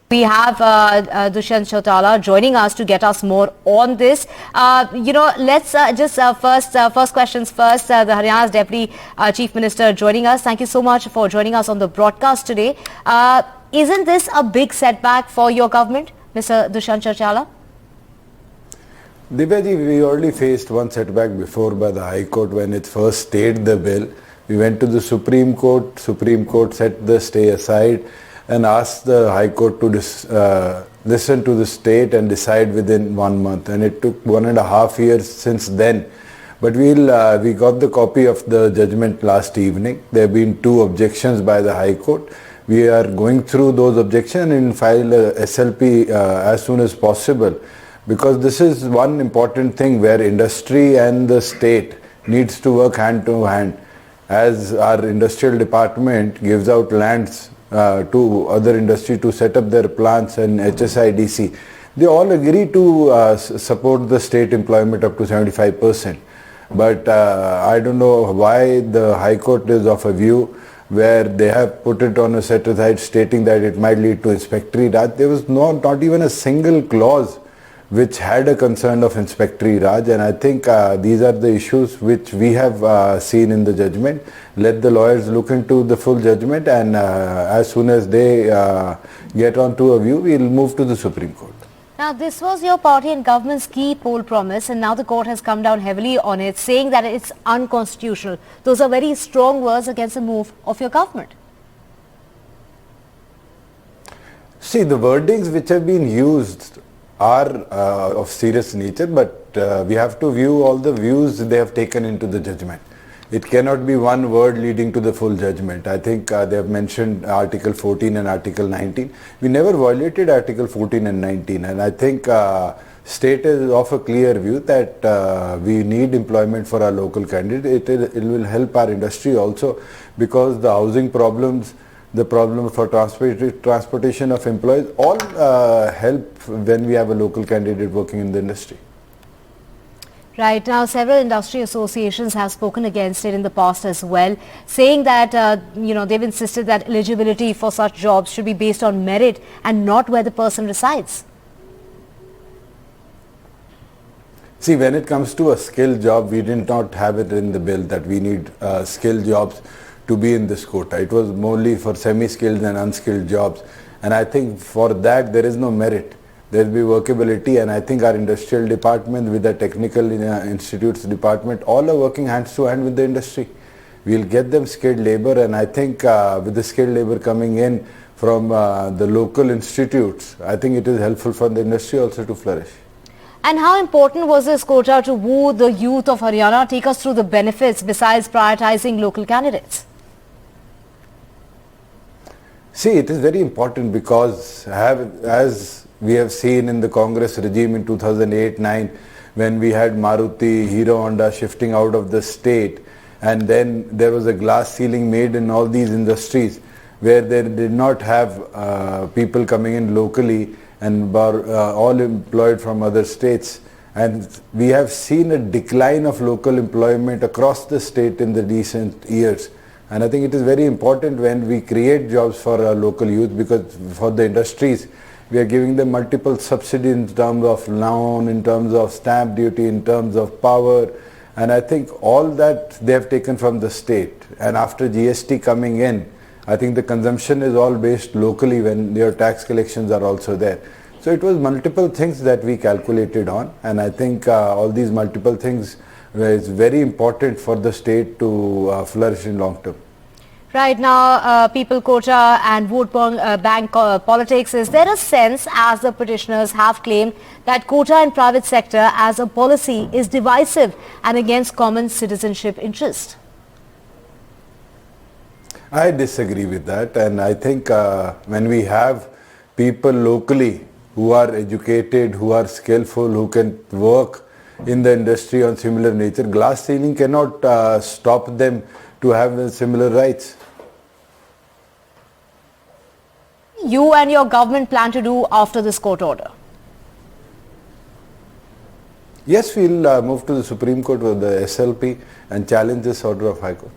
We have Dushyant Chautala joining us to get us more on this. Let's first questions first. The Haryana's Deputy Chief Minister joining us. Thank you so much for joining us on the broadcast today. Isn't this a big setback for your government, Mr. Dushyant Chautala? Divyaji, we already faced one setback before by the High Court when it first stayed the bill. We went to the Supreme Court. Supreme Court set the stay aside and asked the High Court to listen to the state and decide within 1 month. And it took 1.5 years since then. But we got the copy of the judgment last evening. There have been 2 objections by the High Court. We are going through those objections and file a SLP as soon as possible. Because this is one important thing where industry and the state needs to work hand to hand. As our industrial department gives out lands to other industry to set up their plants and HSIDC, they all agree to support the state employment up to 75%. But I don't know why the High Court is of a view where they have put it on a set aside stating that it might lead to inspectory Raj. There was not even a single clause which had a concern of inspectory Raj, and I think these are the issues which we have seen in the judgment. Let the lawyers look into the full judgment, and as soon as they get onto a view, we will move to the Supreme Court. Now, this was your party and government's key poll promise, and now the court has come down heavily on it, saying that it's unconstitutional. Those are very strong words against the move of your government. See, the wordings which have been used are of serious nature, but we have to view all the views they have taken into the judgment. It cannot be one word leading to the full judgment. I think they have mentioned Article 14 and Article 19. We never violated Article 14 and 19, and I think state is of a clear view that we need employment for our local candidates. It will help our industry also, because the housing problems, the problem for transportation of employees, all help when we have a local candidate working in the industry. Right. Now, several industry associations have spoken against it in the past as well, saying that, they've insisted that eligibility for such jobs should be based on merit and not where the person resides. See, when it comes to a skilled job, we did not have it in the bill that we need skilled jobs to be in this quota. It was only for semi-skilled and unskilled jobs, and I think for that there is no merit. There will be workability, and I think our industrial department with the technical institutes department all are working hands to hand with the industry. We will get them skilled labor, and I think with the skilled labor coming in from the local institutes, I think it is helpful for the industry also to flourish. And how important was this quota to woo the youth of Haryana? Take us through the benefits besides prioritizing local candidates. See, it is very important because as we have seen in the Congress regime in 2008-9, when we had Maruti, Hero Honda shifting out of the state, and then there was a glass ceiling made in all these industries where they did not have people coming in locally and were all employed from other states. And we have seen a decline of local employment across the state in the recent years. And I think it is very important when we create jobs for our local youth, because for the industries, we are giving them multiple subsidies in terms of loan, in terms of stamp duty, in terms of power. And I think all that they have taken from the state. And after GST coming in, I think the consumption is all based locally when their tax collections are also there. So it was multiple things that we calculated on. And I think all these multiple things is very important for the state to flourish in long term. Right now, people quota and vote bank politics. Is there a sense, as the petitioners have claimed, that quota in private sector as a policy is divisive and against common citizenship interest? I disagree with that, and I think when we have people locally who are educated, who are skillful, who can work in the industry on similar nature, glass ceiling cannot stop them to have similar rights. You and your government plan to do after this court order? Yes, we'll move to the Supreme Court with the SLP and challenge this order of High Court.